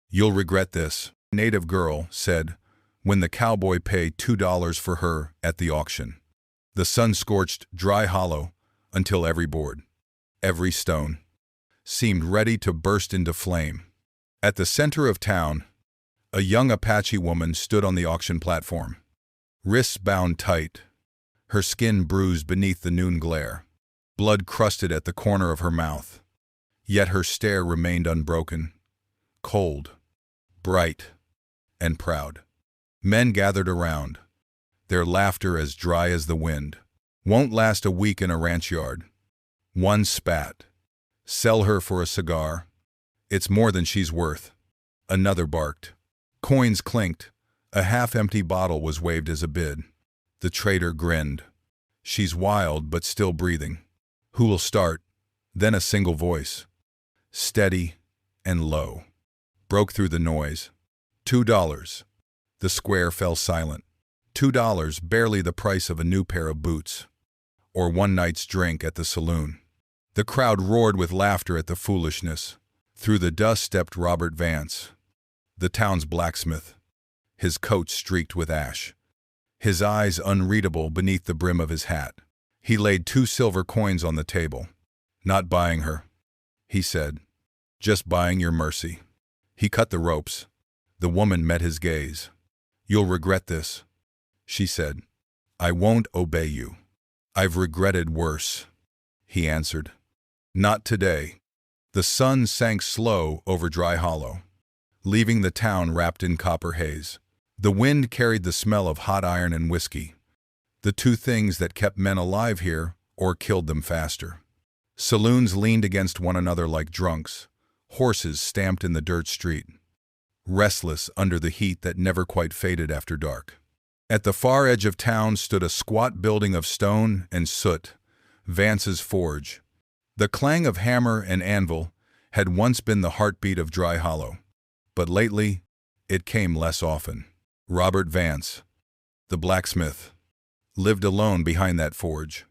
"You'll regret this," a native girl said when the cowboy paid $2 for her at the auction. The sun scorched Dry Hollow until every board, every stone, seemed ready to burst into flame. At the center of town, a young Apache woman stood on the auction platform, wrists bound tight, her skin bruised beneath the noon glare, blood crusted at the corner of her mouth. Yet her stare remained unbroken, cold, bright, and proud. Men gathered around, their laughter as dry as the wind. "Won't last a week in a ranch yard." One spat. "Sell her for a cigar. It's more than she's worth." Another barked. Coins clinked. A half-empty bottle was waved as a bid. The trader grinned. "She's wild, but still breathing." "Who will start?" Then a single voice, steady and low, broke through the noise. $2. The square fell silent. $2, barely the price of a new pair of boots, or one night's drink at the saloon. The crowd roared with laughter at the foolishness. Through the dust stepped Robert Vance, the town's blacksmith, his coat streaked with ash, his eyes unreadable beneath the brim of his hat. He laid 2 silver coins on the table. "Not buying her," he said. "Just buying your mercy." He cut the ropes. The woman met his gaze. "You'll regret this," she said. "I won't obey you." "I've regretted worse," he answered. "Not today." The sun sank slow over Dry Hollow, leaving the town wrapped in copper haze. The wind carried the smell of hot iron and whiskey, the two things that kept men alive here or killed them faster. Saloons leaned against one another like drunks, horses stamped in the dirt street, restless under the heat that never quite faded after dark. At the far edge of town stood a squat building of stone and soot, Vance's forge. The clang of hammer and anvil had once been the heartbeat of Dry Hollow, but lately it came less often. Robert Vance, the blacksmith, lived alone behind that forge,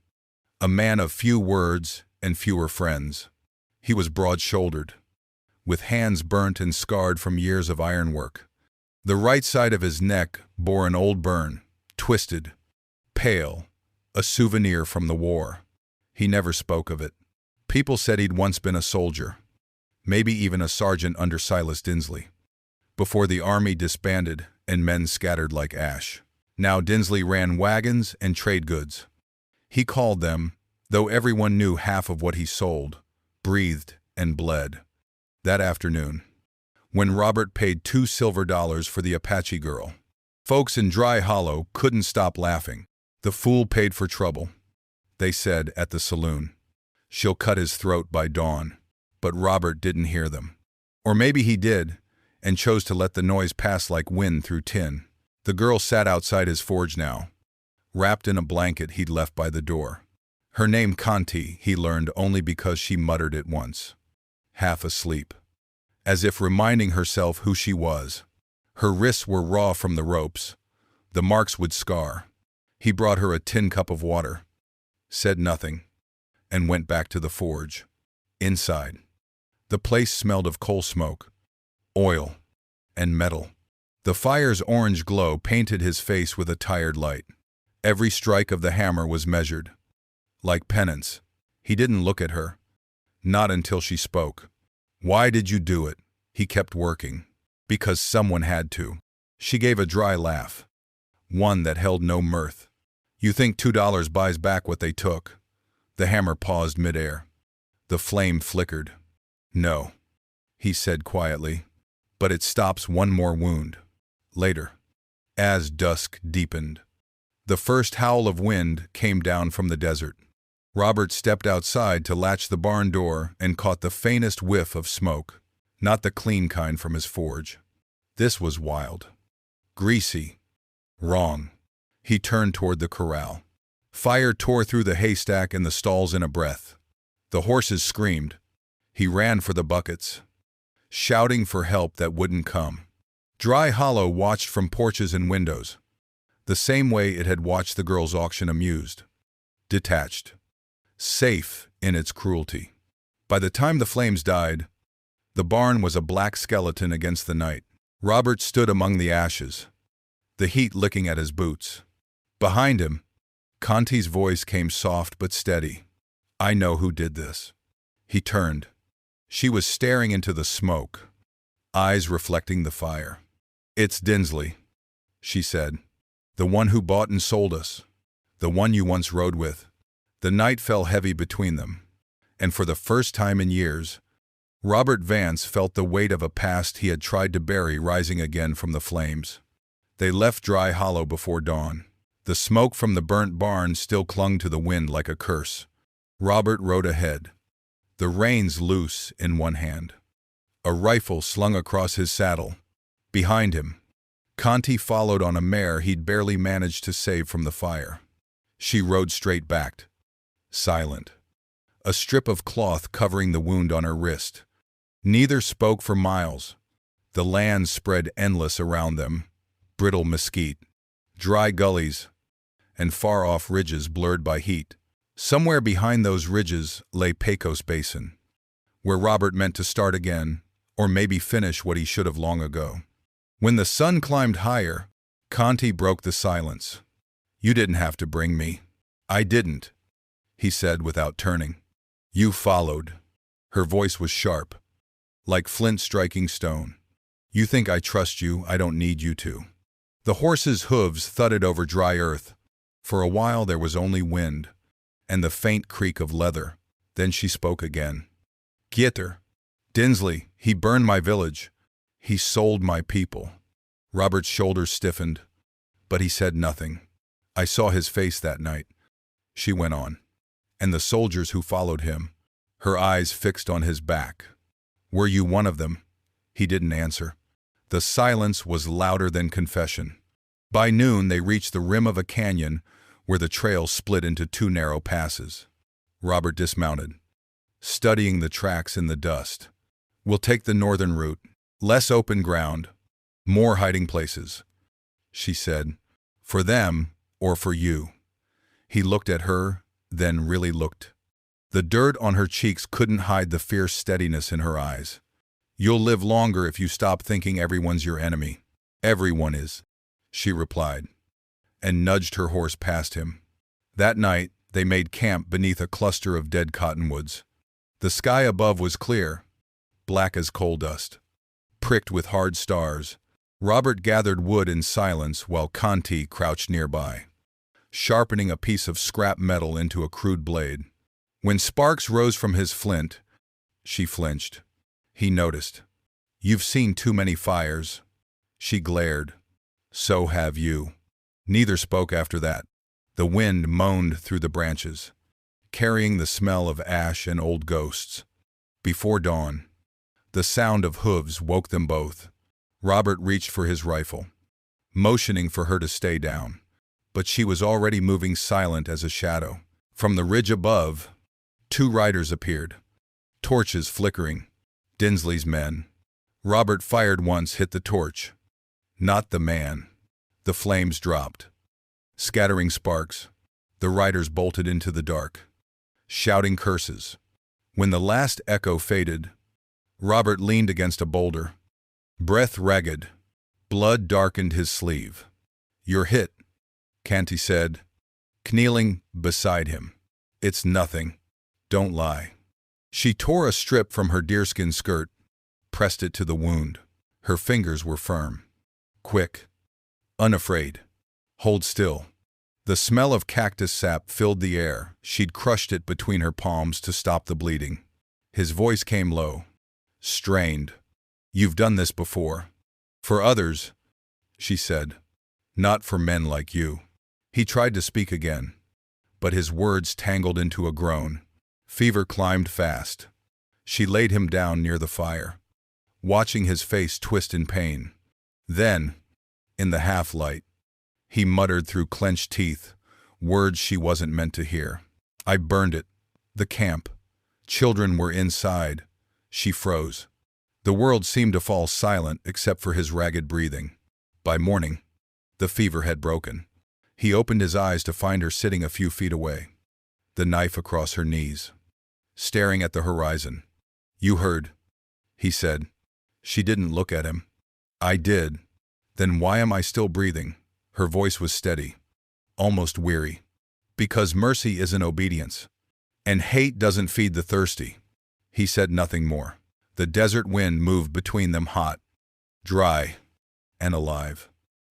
a man of few words and fewer friends. He was broad-shouldered, with hands burnt and scarred from years of ironwork. The right side of his neck bore an old burn, twisted, pale, a souvenir from the war. He never spoke of it. People said he'd once been a soldier, maybe even a sergeant under Silas Dinsley, before the army disbanded and men scattered like ash. Now Dinsley ran wagons and trade goods. He called them, though everyone knew half of what he sold, breathed and bled. That afternoon, when Robert paid $2 silver for the Apache girl, folks in Dry Hollow couldn't stop laughing. "The fool paid for trouble," they said at the saloon. "She'll cut his throat by dawn." But Robert didn't hear them. Or maybe he did, and chose to let the noise pass like wind through tin. The girl sat outside his forge now, wrapped in a blanket he'd left by the door. Her name Conti, he learned only because she muttered it once, half asleep, as if reminding herself who she was. Her wrists were raw from the ropes. The marks would scar. He brought her a tin cup of water, said nothing, and went back to the forge. Inside, the place smelled of coal smoke, oil, and metal. The fire's orange glow painted his face with a tired light. Every strike of the hammer was measured. Like penance, he didn't look at her, not until she spoke. "Why did you do it?" He kept working. "Because someone had to." She gave a dry laugh, one that held no mirth. "You think $2 buys back what they took?" The hammer paused midair. The flame flickered. "No," he said quietly, "but it stops one more wound. Later." As dusk deepened, the first howl of wind came down from the desert. Robert stepped outside to latch the barn door and caught the faintest whiff of smoke, not the clean kind from his forge. This was wild, greasy, wrong. He turned toward the corral. Fire tore through the haystack and the stalls in a breath. The horses screamed. He ran for the buckets, shouting for help that wouldn't come. Dry Hollow watched from porches and windows, the same way it had watched the girls' auction, amused, detached, safe in its cruelty. By the time the flames died, The barn was a black skeleton against the night. Robert stood among the ashes, the heat licking at his boots. Behind him, Conti's voice came soft but steady. "I know who did this." He turned. She was staring into the smoke, eyes reflecting the fire. "It's Dinsley," she said. "The one who bought and sold us. The one you once rode with." The night fell heavy between them, and for the first time in years, Robert Vance felt the weight of a past he had tried to bury rising again from the flames. They left Dry Hollow before dawn. The smoke from the burnt barn still clung to the wind like a curse. Robert rode ahead, the reins loose in one hand, a rifle slung across his saddle. Behind him, Conti followed on a mare he'd barely managed to save from the fire. She rode straight-backed, silent, a strip of cloth covering the wound on her wrist. Neither spoke for miles. The land spread endless around them, brittle mesquite, dry gullies, and far-off ridges blurred by heat. Somewhere behind those ridges lay Pecos Basin, where Robert meant to start again, or maybe finish what he should have long ago. When the sun climbed higher, Conti broke the silence. "You didn't have to bring me." "I didn't," he said without turning. "You followed." Her voice was sharp, like flint striking stone. "You think I trust you, I don't need you to." The horse's hooves thudded over dry earth. For a while there was only wind, and the faint creak of leather. Then she spoke again. "Gieter. Dinsley, he burned my village. He sold my people." Robert's shoulders stiffened, but he said nothing. "I saw his face that night," she went on, "and the soldiers who followed him, her eyes fixed on his back. Were you one of them?" He didn't answer. The silence was louder than confession. By noon they reached the rim of a canyon where the trail split into two narrow passes. Robert dismounted, studying the tracks in the dust. "We'll take the northern route. Less open ground, more hiding places," she said. "For them or for you." He looked at her, then really looked. The dirt on her cheeks couldn't hide the fierce steadiness in her eyes. "You'll live longer if you stop thinking everyone's your enemy." "Everyone is," she replied, and nudged her horse past him. That night, they made camp beneath a cluster of dead cottonwoods. The sky above was clear, black as coal dust, pricked with hard stars. Robert gathered wood in silence while Conti crouched nearby, sharpening a piece of scrap metal into a crude blade. When sparks rose from his flint, she flinched. He noticed. "You've seen too many fires." She glared. "So have you." Neither spoke after that. The wind moaned through the branches, carrying the smell of ash and old ghosts. Before dawn, the sound of hooves woke them both. Robert reached for his rifle, motioning for her to stay down, but she was already moving silent as a shadow. From the ridge above, two riders appeared, torches flickering. Dinsley's men. Robert fired once, hit the torch. Not the man. The flames dropped, scattering sparks. The riders bolted into the dark, shouting curses. When the last echo faded, Robert leaned against a boulder, breath ragged. Blood darkened his sleeve. "You're hit," Conti said, kneeling beside him. "It's nothing. Don't lie." She tore a strip from her deerskin skirt, pressed it to the wound. Her fingers were firm, quick, unafraid. "Hold still." The smell of cactus sap filled the air. She'd crushed it between her palms to stop the bleeding. His voice came low, strained. "You've done this before." "For others," she said. "Not for men like you." He tried to speak again, but his words tangled into a groan. Fever climbed fast. She laid him down near the fire, watching his face twist in pain. Then, in the half-light, he muttered through clenched teeth, words she wasn't meant to hear. "I burned it. The camp. Children were inside." She froze. The world seemed to fall silent except for his ragged breathing. By morning, the fever had broken. He opened his eyes to find her sitting a few feet away, the knife across her knees, staring at the horizon. "You heard," he said. She didn't look at him. I did. Then why am I still breathing? Her voice was steady, almost weary. Because mercy isn't obedience. And hate doesn't feed the thirsty. He said nothing more. The desert wind moved between them, hot, dry, and alive.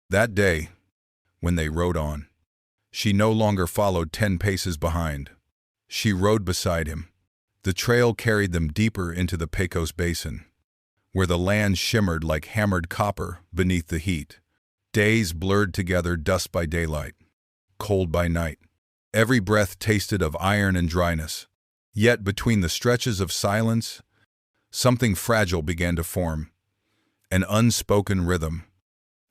That day, when they rode on, she no longer followed 10 paces behind. She rode beside him. The trail carried them deeper into the Pecos Basin, where the land shimmered like hammered copper beneath the heat. Days blurred together, dusk by daylight, cold by night. Every breath tasted of iron and dryness. Yet between the stretches of silence, something fragile began to form. An unspoken rhythm.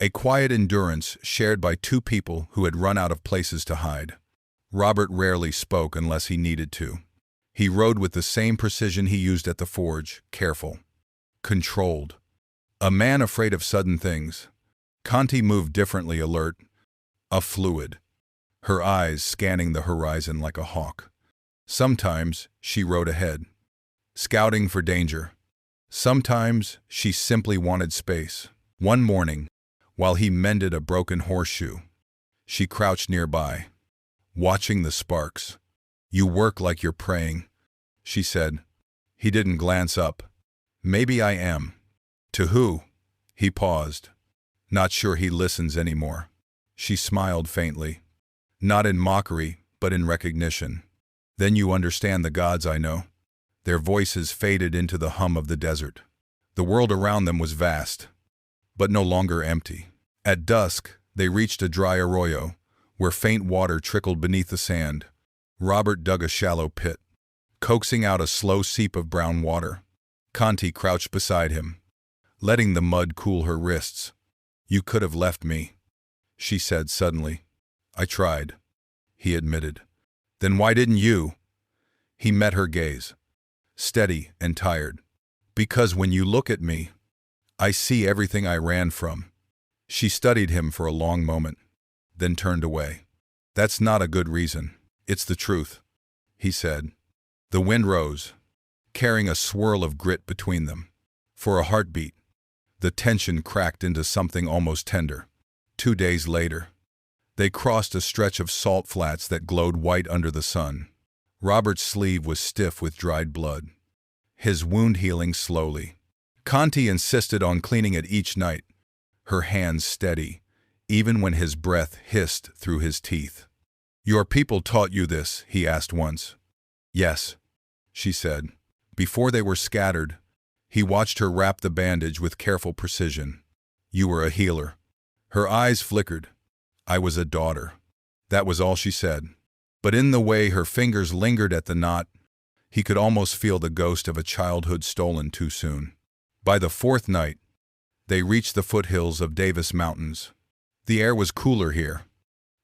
A quiet endurance shared by two people who had run out of places to hide. Robert rarely spoke unless he needed to. He rode with the same precision he used at the forge, careful, controlled. A man afraid of sudden things. Conti moved differently, alert, a fluid, her eyes scanning the horizon like a hawk. Sometimes she rode ahead, scouting for danger. Sometimes she simply wanted space. One morning, while he mended a broken horseshoe, she crouched nearby, watching the sparks. "You work like you're praying," she said. He didn't glance up. "Maybe I am." "To who?" He paused, not sure he listens anymore. She smiled faintly, not in mockery, but in recognition. "Then you understand the gods I know." Their voices faded into the hum of the desert. The world around them was vast, but no longer empty. At dusk, they reached a dry arroyo, where faint water trickled beneath the sand. Robert dug a shallow pit, coaxing out a slow seep of brown water. Conti crouched beside him, letting the mud cool her wrists. "You could have left me," she said suddenly. "I tried," he admitted. "Then why didn't you?" He met her gaze, steady and tired. "Because when you look at me, I see everything I ran from." She studied him for a long moment, then turned away. "That's not a good reason. It's the truth," he said. The wind rose, carrying a swirl of grit between them. For a heartbeat, the tension cracked into something almost tender. 2 days later, they crossed a stretch of salt flats that glowed white under the sun. Robert's sleeve was stiff with dried blood, his wound healing slowly. Conti insisted on cleaning it each night, her hands steady, even when his breath hissed through his teeth. "Your people taught you this?" he asked once. "Yes," she said. Before they were scattered, he watched her wrap the bandage with careful precision. "You were a healer." Her eyes flickered. "I was a daughter." That was all she said. But in the way her fingers lingered at the knot, he could almost feel the ghost of a childhood stolen too soon. By the 4th night, they reached the foothills of Davis Mountains. The air was cooler here,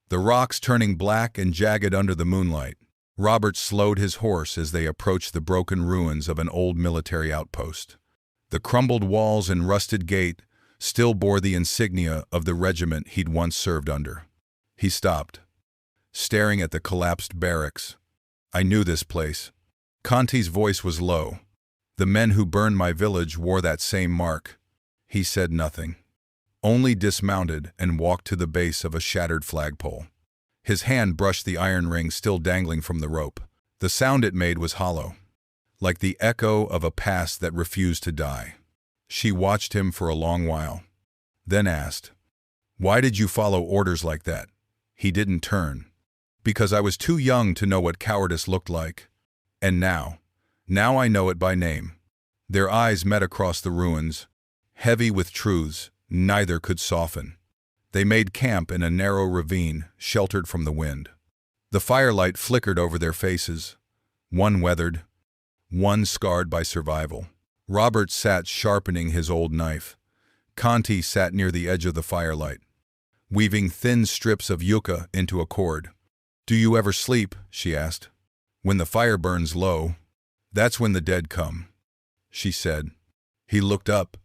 the rocks turning black and jagged under the moonlight. Robert slowed his horse as they approached the broken ruins of an old military outpost. The crumbled walls and rusted gate still bore the insignia of the regiment he'd once served under. He stopped, staring at the collapsed barracks. "I knew this place." Conti's voice was low. "The men who burned my village wore that same mark." He said nothing, only dismounted and walked to the base of a shattered flagpole. His hand brushed the iron ring still dangling from the rope. The sound it made was hollow, like the echo of a past that refused to die. She watched him for a long while, then asked, "Why did you follow orders like that?" He didn't turn. "Because I was too young to know what cowardice looked like. And now I know it by name." Their eyes met across the ruins, heavy with truths neither could soften. They made camp in a narrow ravine, sheltered from the wind. The firelight flickered over their faces, one weathered, one scarred by survival. Robert sat sharpening his old knife. Conti sat near the edge of the firelight, weaving thin strips of yucca into a cord. "Do you ever sleep?" she asked. "When the fire burns low, that's when the dead come," she said. He looked up.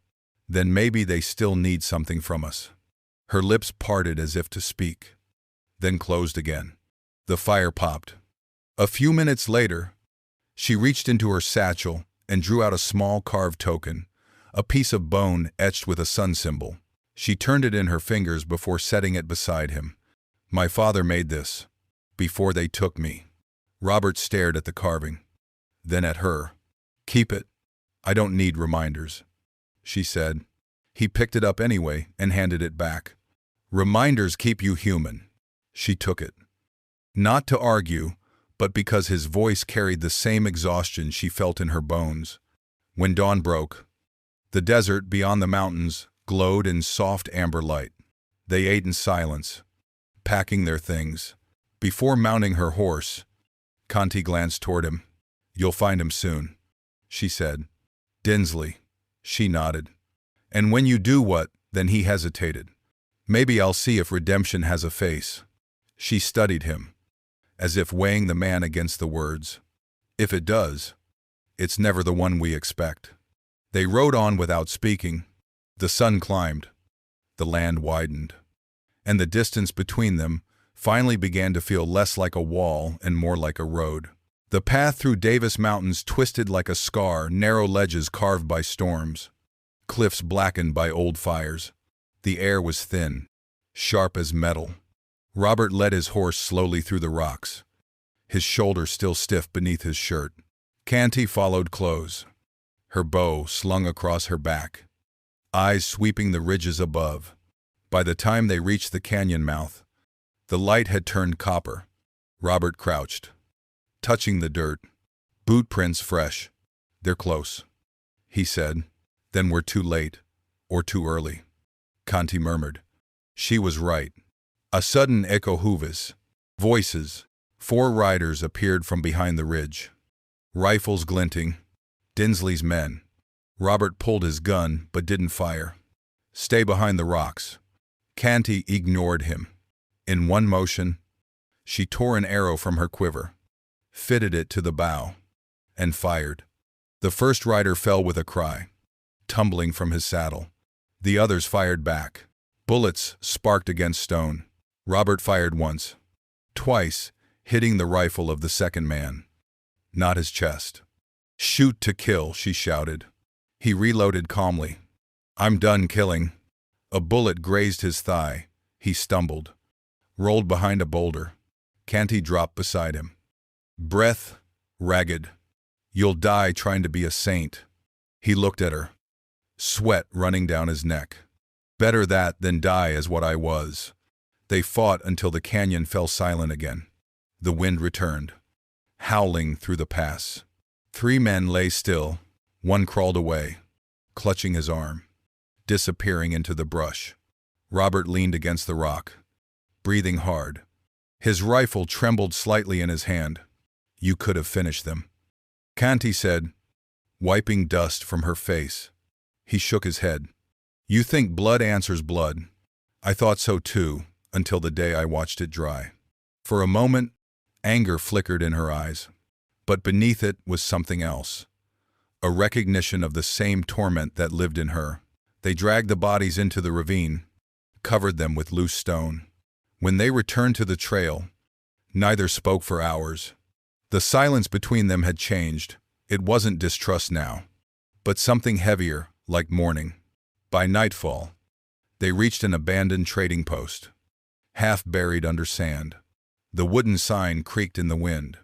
"Then maybe they still need something from us." Her lips parted as if to speak, then closed again. The fire popped. A few minutes later, she reached into her satchel and drew out a small carved token, a piece of bone etched with a sun symbol. She turned it in her fingers before setting it beside him. "My father made this, before they took me." Robert stared at the carving, then at her. "Keep it. I don't need reminders," she said. He picked it up anyway and handed it back. "Reminders keep you human." She took it. Not to argue, but because his voice carried the same exhaustion she felt in her bones. When dawn broke, the desert beyond the mountains glowed in soft amber light. They ate in silence, packing their things. Before mounting her horse, Conti glanced toward him. "You'll find him soon," she said. "Dinsley." She nodded. "And when you do what?" Then he hesitated. "Maybe I'll see if redemption has a face." She studied him, as if weighing the man against the words. "If it does, it's never the one we expect." They rode on without speaking. The sun climbed, the land widened, and the distance between them finally began to feel less like a wall and more like a road. The path through Davis Mountains twisted like a scar, narrow ledges carved by storms, cliffs blackened by old fires. The air was thin, sharp as metal. Robert led his horse slowly through the rocks, his shoulder still stiff beneath his shirt. Canty followed close, her bow slung across her back, eyes sweeping the ridges above. By the time they reached the canyon mouth, the light had turned copper. Robert crouched, touching the dirt. "Boot prints fresh. They're close," he said. "Then we're too late, or too early," Conti murmured. She was right. A sudden echo hooves. Voices. 4 riders appeared from behind the ridge, rifles glinting. Dinsley's men. Robert pulled his gun but didn't fire. "Stay behind the rocks." Canty ignored him. In one motion, she tore an arrow from her quiver, fitted it to the bow, and fired. The first rider fell with a cry, tumbling from his saddle. The others fired back. Bullets sparked against stone. Robert fired once, twice, hitting the rifle of the second man, not his chest. "Shoot to kill," she shouted. He reloaded calmly. "I'm done killing." A bullet grazed his thigh. He stumbled, rolled behind a boulder. Canty dropped beside him. Breath ragged. "You'll die trying to be a saint." He looked at her, sweat running down his neck. "Better that than die as what I was." They fought until the canyon fell silent again. The wind returned, howling through the pass. 3 men lay still. One crawled away, clutching his arm, disappearing into the brush. Robert leaned against the rock, breathing hard. His rifle trembled slightly in his hand. "You could have finished them," Canty said, wiping dust from her face. He shook his head. "You think blood answers blood. I thought so too, until the day I watched it dry." For a moment, anger flickered in her eyes, but beneath it was something else, a recognition of the same torment that lived in her. They dragged the bodies into the ravine, covered them with loose stone. When they returned to the trail, neither spoke for hours. The silence between them had changed. It wasn't distrust now, but something heavier, like mourning. By nightfall, they reached an abandoned trading post, half buried under sand. The wooden sign creaked in the wind.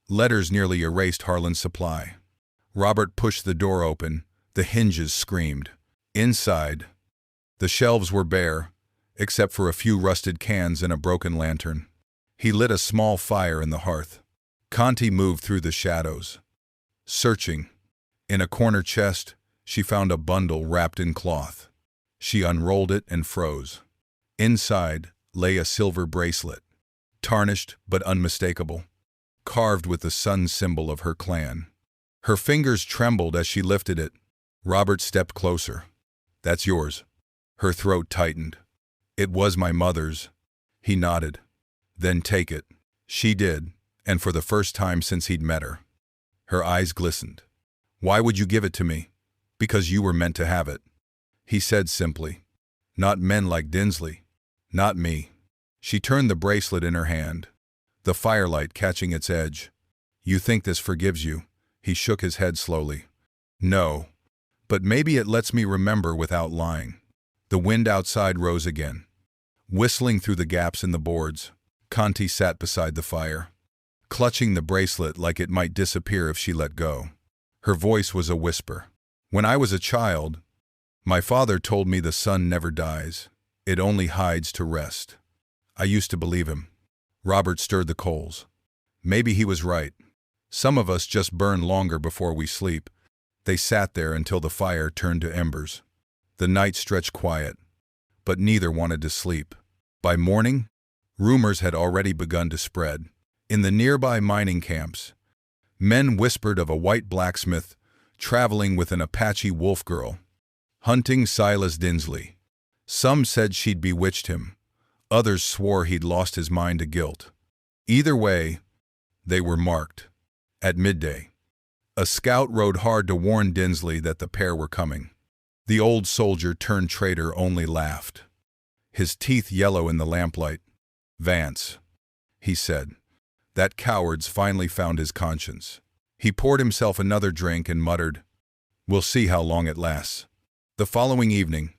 Letters nearly erased Harlan's supply. Robert pushed the door open. The hinges screamed. Inside, the shelves were bare, except for a few rusted cans and a broken lantern. He lit a small fire in the hearth. Conti moved through the shadows, searching. In a corner chest, she found a bundle wrapped in cloth. She unrolled it and froze. Inside lay a silver bracelet, tarnished but unmistakable, carved with the sun symbol of her clan. Her fingers trembled as she lifted it. Robert stepped closer. "That's yours." Her throat tightened. "It was my mother's." He nodded. "Then take it." She did, and for the first time since he'd met her. Her eyes glistened. "Why would you give it to me?" "Because you were meant to have it," he said simply. "Not men like Dinsley. Not me." She turned the bracelet in her hand, the firelight catching its edge. "You think this forgives you?" He shook his head slowly. "No, But maybe it lets me remember without lying. The wind outside rose again. Whistling through the gaps in the boards, Conti sat beside the fire, clutching the bracelet like it might disappear if she let go. Her voice was a whisper. When I was a child, my father told me the sun never dies. It only hides to rest. I used to believe him. Robert stirred the coals. Maybe he was right. Some of us just burn longer before we sleep. They sat there until the fire turned to embers. The night stretched quiet, but neither wanted to sleep. By morning, rumors had already begun to spread. In the nearby mining camps, men whispered of a white blacksmith traveling with an Apache wolf girl, hunting Silas Dinsley. Some said she'd bewitched him. Others swore he'd lost his mind to guilt. Either way, they were marked. At midday, a scout rode hard to warn Dinsley that the pair were coming. The old soldier turned traitor only laughed, his teeth yellow in the lamplight. "Vance," he said, "that coward's finally found his conscience." He poured himself another drink and muttered, "We'll see how long it lasts." The following evening,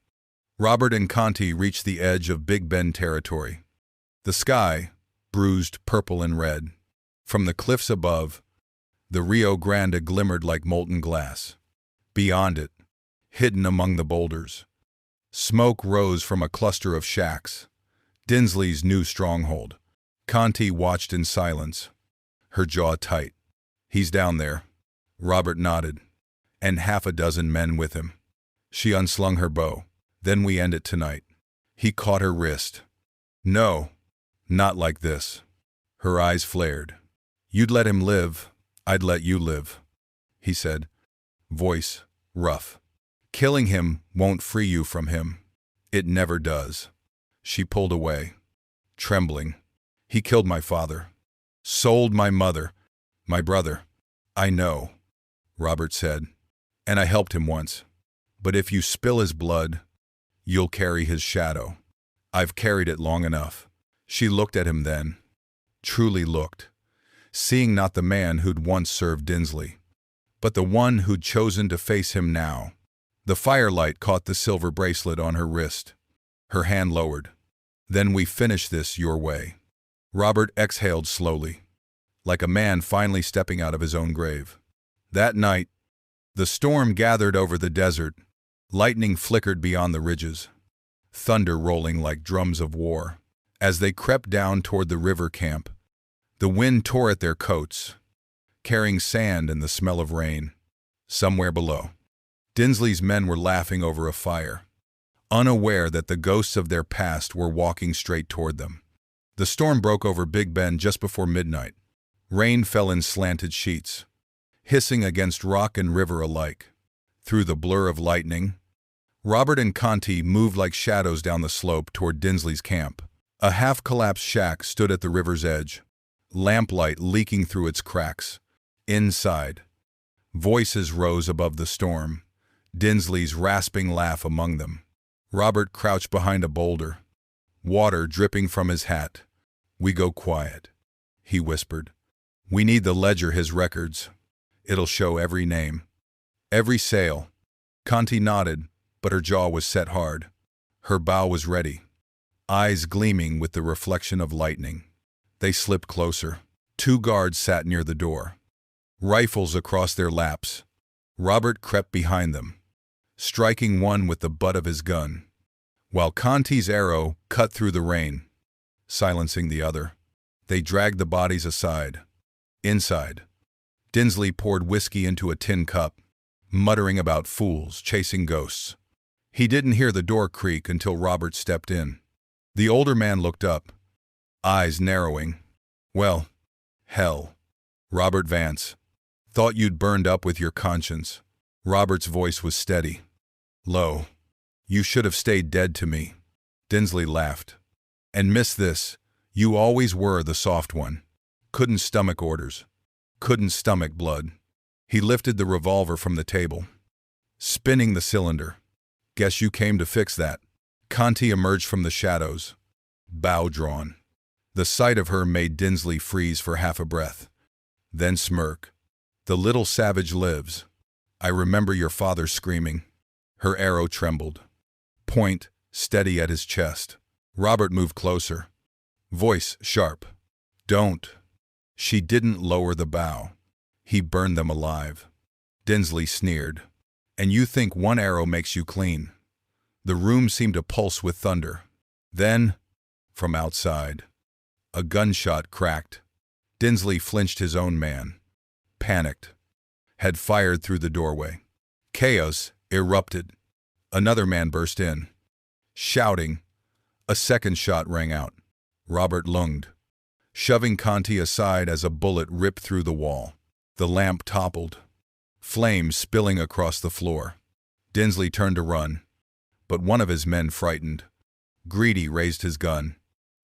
Robert and Conti reached the edge of Big Bend territory. The sky, bruised purple and red. From the cliffs above, the Rio Grande glimmered like molten glass. Beyond it, hidden among the boulders, smoke rose from a cluster of shacks, Dinsley's new stronghold. Conti watched in silence, her jaw tight. "He's down there," Robert nodded, "and half a dozen men with him." She unslung her bow. "Then we end it tonight." He caught her wrist. "No, not like this." Her eyes flared. "You'd let him live, I'd let you live," he said, voice rough. "Killing him won't free you from him. It never does." She pulled away, trembling. "He killed my father, sold my mother, my brother." "I know," Robert said, "and I helped him once. But if you spill his blood, you'll carry his shadow. I've carried it long enough." She looked at him then, truly looked, seeing not the man who'd once served Dinsley, but the one who'd chosen to face him now. The firelight caught the silver bracelet on her wrist. Her hand lowered. "Then we finish this your way." Robert exhaled slowly, like a man finally stepping out of his own grave. That night, the storm gathered over the desert. Lightning flickered beyond the ridges, thunder rolling like drums of war. As they crept down toward the river camp, the wind tore at their coats, carrying sand and the smell of rain. Somewhere below, Dinsley's men were laughing over a fire, unaware that the ghosts of their past were walking straight toward them. The storm broke over Big Bend just before midnight. Rain fell in slanted sheets, hissing against rock and river alike. Through the blur of lightning, Robert and Conti moved like shadows down the slope toward Dinsley's camp. A half-collapsed shack stood at the river's edge, lamplight leaking through its cracks. Inside, voices rose above the storm, Dinsley's rasping laugh among them. Robert crouched behind a boulder, water dripping from his hat. "We go quiet," he whispered. "We need the ledger, his records. It'll show every name, every sale." Conti nodded, but her jaw was set hard. Her bow was ready, eyes gleaming with the reflection of lightning. They slipped closer. 2 guards sat near the door, rifles across their laps. Robert crept behind them, striking one with the butt of his gun, while Conti's arrow cut through the rain, silencing the other. They dragged the bodies aside. Inside, Dinsley poured whiskey into a tin cup, muttering about fools chasing ghosts. He didn't hear the door creak until Robert stepped in. The older man looked up, eyes narrowing. "Well, hell, Robert Vance. Thought you'd burned up with your conscience." Robert's voice was steady, low. "You should have stayed dead to me." Dinsley laughed. "And miss this, you always were the soft one. Couldn't stomach orders. Couldn't stomach blood." He lifted the revolver from the table, spinning the cylinder. "Guess you came to fix that." Conti emerged from the shadows, bow drawn. The sight of her made Dinsley freeze for half a breath, then smirk. "The little savage lives." I remember your father screaming. Her arrow trembled. Point steady at his chest. Robert moved closer. Voice sharp. Don't. She didn't lower the bow. He burned them alive. Dinsley sneered. And you think one arrow makes you clean? The room seemed to pulse with thunder. Then, from outside, a gunshot cracked. Dinsley flinched. His own man, panicked, had fired through the doorway. Chaos erupted. Another man burst in, shouting. A second shot rang out. Robert lunged, shoving Conti aside as a bullet ripped through the wall. The lamp toppled, flames spilling across the floor. Dinsley turned to run, but one of his men frightened. Greedy raised his gun.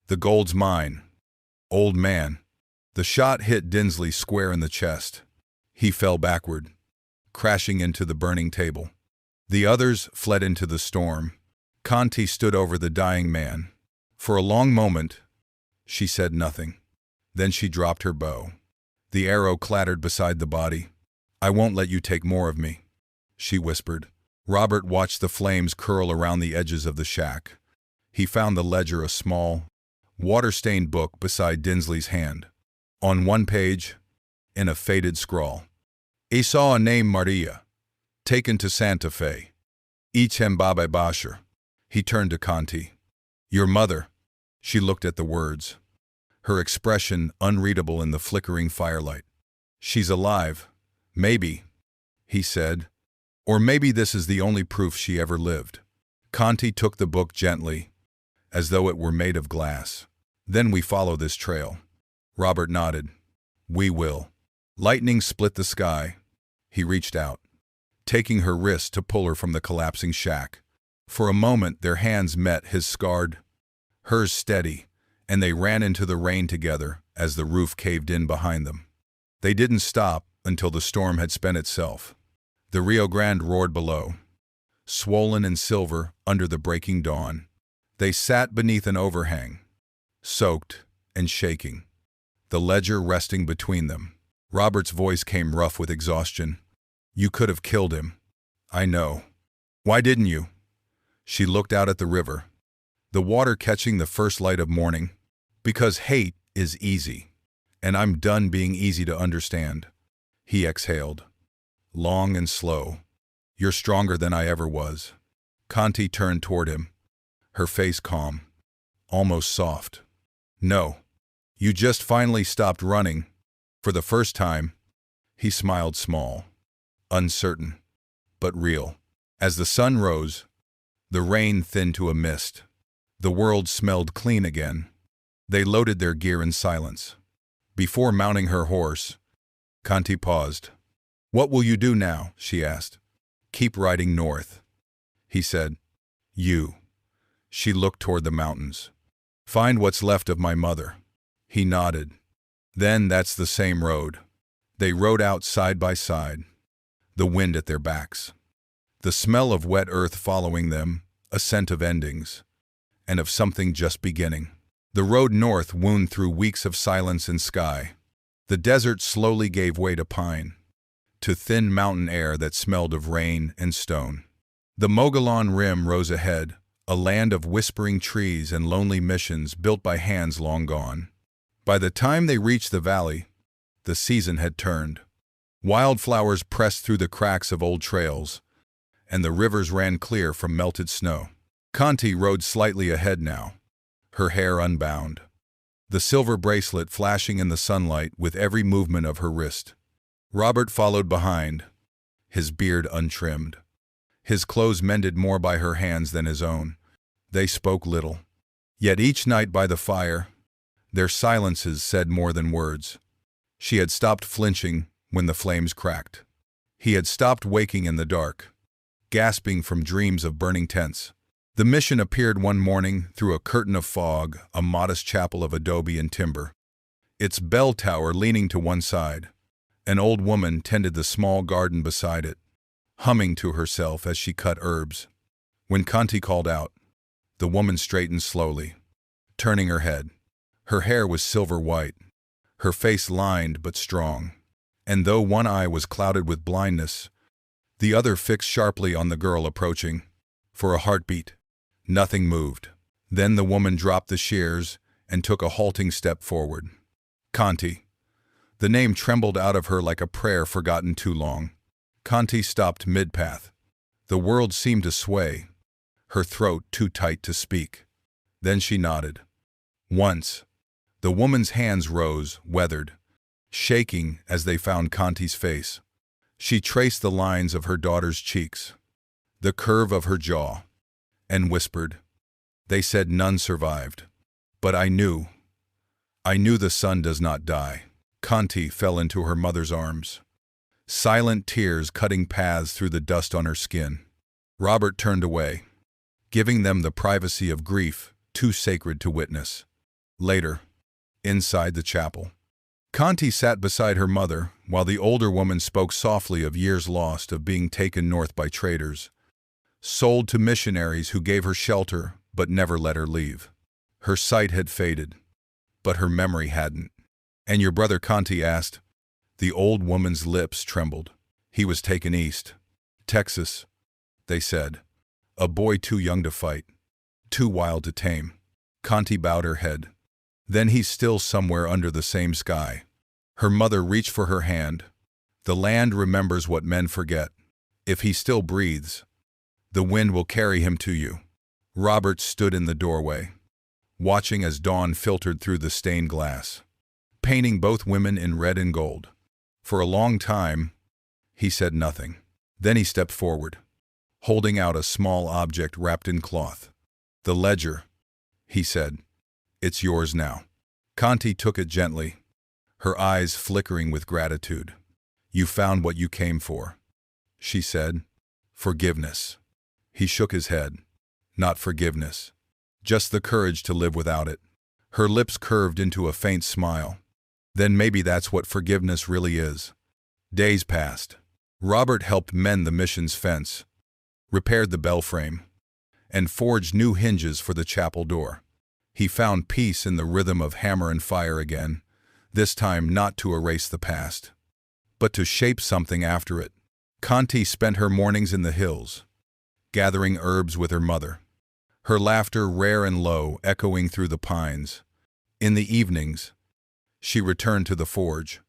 The gold's mine. Old man. The shot hit Dinsley square in the chest. He fell backward, crashing into the burning table. The others fled into the storm. Conti stood over the dying man. For a long moment, she said nothing. Then she dropped her bow. The arrow clattered beside the body. I won't let you take more of me, she whispered. Robert watched the flames curl around the edges of the shack. He found the ledger, a small, water-stained book beside Dinsley's hand. On one page, in a faded scrawl, he saw a name, Maria, taken to Santa Fe. Ichembabe Basher. He turned to Conti. Your mother. She looked at the words, her expression unreadable in the flickering firelight. She's alive. Maybe, he said. Or maybe this is the only proof she ever lived. Conti took the book gently, as though it were made of glass. Then we follow this trail. Robert nodded. We will. Lightning split the sky. He reached out, taking her wrist to pull her from the collapsing shack. For a moment their hands met, his scarred, hers steady, and they ran into the rain together as the roof caved in behind them. They didn't stop until the storm had spent itself. The Rio Grande roared below, swollen and silver under the breaking dawn. They sat beneath an overhang, soaked and shaking, the ledger resting between them. Robert's voice came rough with exhaustion. You could have killed him. I know. Why didn't you? She looked out at the river, the water catching the first light of morning. Because hate is easy, and I'm done being easy to understand. He exhaled, long and slow. You're stronger than I ever was. Conti turned toward him, her face calm, almost soft. No, you just finally stopped running. For the first time. He smiled, small, uncertain, but real. As the sun rose, the rain thinned to a mist. The world smelled clean again. They loaded their gear in silence. Before mounting her horse, Conti paused. What will you do now? She asked. Keep riding north, he said. You. She looked toward the mountains. Find what's left of my mother. He nodded. Then that's the same road. They rode out side by side, the wind at their backs, the smell of wet earth following them, a scent of endings, and of something just beginning. The road north wound through weeks of silence and sky. The desert slowly gave way to pine, to thin mountain air that smelled of rain and stone. The Mogollon Rim rose ahead, a land of whispering trees and lonely missions built by hands long gone. By the time they reached the valley, the season had turned. Wildflowers pressed through the cracks of old trails, and the rivers ran clear from melted snow. Conti rode slightly ahead now, her hair unbound, the silver bracelet flashing in the sunlight with every movement of her wrist. Robert followed behind, his beard untrimmed, his clothes mended more by her hands than his own. They spoke little. Yet each night by the fire, their silences said more than words. She had stopped flinching when the flames cracked. He had stopped waking in the dark, gasping from dreams of burning tents. The mission appeared one morning through a curtain of fog, a modest chapel of adobe and timber, its bell tower leaning to one side. An old woman tended the small garden beside it, humming to herself as she cut herbs. When Conti called out, the woman straightened slowly, turning her head. Her hair was silver white, her face lined but strong, and though one eye was clouded with blindness, The other fixed sharply on the girl approaching. For a heartbeat. Nothing moved. Then the woman dropped the shears and took a halting step forward. Conti. The name trembled out of her like a prayer forgotten too long. Conti stopped mid-path. The world seemed to sway, her throat too tight to speak. Then she nodded. Once. The woman's hands rose, weathered, shaking as they found Conti's face. She traced the lines of her daughter's cheeks, the curve of her jaw, and whispered. They said none survived. But I knew the son does not die. Conti fell into her mother's arms, silent tears cutting paths through the dust on her skin. Robert turned away, giving them the privacy of grief too sacred to witness. Later, inside the chapel, Conti sat beside her mother while the older woman spoke softly of years lost, of being taken north by traders, sold to missionaries who gave her shelter but never let her leave. Her sight had faded, but her memory hadn't. And your brother, Conti asked. The old woman's lips trembled. He was taken east. Texas, they said. A boy too young to fight, too wild to tame. Conti bowed her head. Then he's still somewhere under the same sky. Her mother reached for her hand. The land remembers what men forget. If he still breathes, the wind will carry him to you. Robert stood in the doorway, watching as dawn filtered through the stained glass, painting both women in red and gold. For a long time, he said nothing. Then he stepped forward, holding out a small object wrapped in cloth. The ledger, he said. It's yours now. Conti took it gently, her eyes flickering with gratitude. You found what you came for, she said. Forgiveness. He shook his head. Not forgiveness. Just the courage to live without it. Her lips curved into a faint smile. Then maybe that's what forgiveness really is. Days passed. Robert helped mend the mission's fence, repaired the bell frame, and forged new hinges for the chapel door. He found peace in the rhythm of hammer and fire again, this time not to erase the past, but to shape something after it. Conti spent her mornings in the hills, gathering herbs with her mother, her laughter rare and low echoing through the pines. In the evenings, she returned to the forge,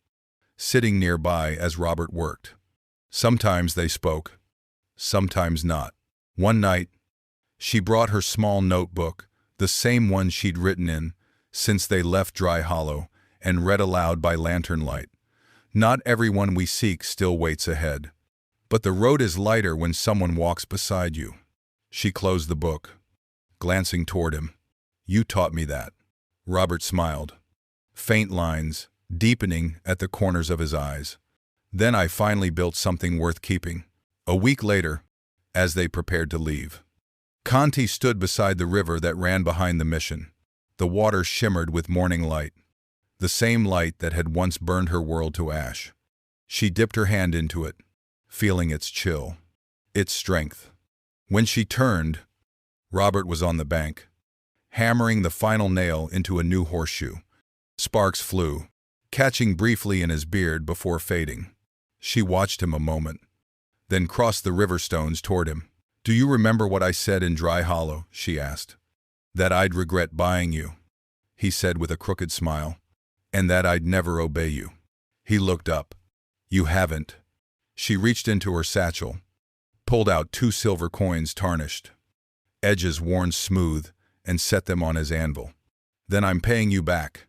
sitting nearby as Robert worked. Sometimes they spoke, sometimes not. One night, she brought her small notebook, the same one she'd written in since they left Dry Hollow, and read aloud by lantern light. Not everyone we seek still waits ahead, but the road is lighter when someone walks beside you. She closed the book, glancing toward him. You taught me that. Robert smiled, faint lines deepening at the corners of his eyes. Then I finally built something worth keeping. A week later, as they prepared to leave, Conti stood beside the river that ran behind the mission. The water shimmered with morning light, the same light that had once burned her world to ash. She dipped her hand into it, feeling its chill, its strength. When she turned, Robert was on the bank, hammering the final nail into a new horseshoe. Sparks flew, catching briefly in his beard before fading. She watched him a moment, then crossed the river stones toward him. Do you remember what I said in Dry Hollow? She asked. That I'd regret buying you, he said with a crooked smile, and that I'd never obey you. He looked up. You haven't. She reached into her satchel, pulled out 2 silver coins tarnished, edges worn smooth, and set them on his anvil. Then I'm paying you back.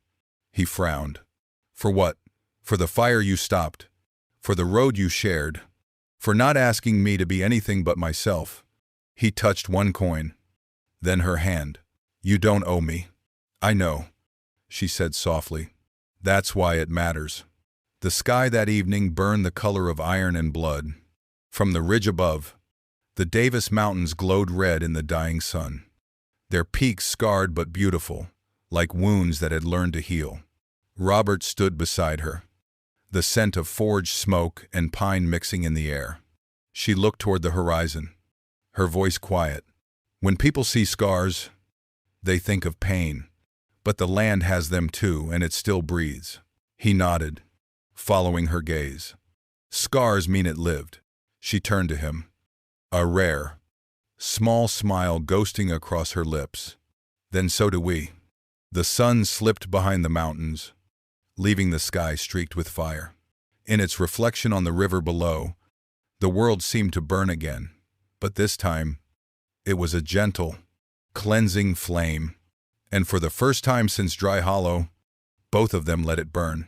He frowned. For what? For the fire you stopped, for the road you shared, for not asking me to be anything but myself. He touched 1 coin, then her hand. You don't owe me. I know, she said softly. That's why it matters. The sky that evening burned the color of iron and blood. From the ridge above, the Davis Mountains glowed red in the dying sun, their peaks scarred but beautiful, like wounds that had learned to heal. Robert stood beside her, the scent of forged smoke and pine mixing in the air. She looked toward the horizon, her voice quiet. When people see scars, they think of pain, but the land has them too, and it still breathes. He nodded, following her gaze. Scars mean it lived. She turned to him, a rare, small smile ghosting across her lips. Then so do we. The sun slipped behind the mountains, leaving the sky streaked with fire. In its reflection on the river below, the world seemed to burn again, but this time, it was a gentle, cleansing flame, and for the first time since Dry Hollow, both of them let it burn.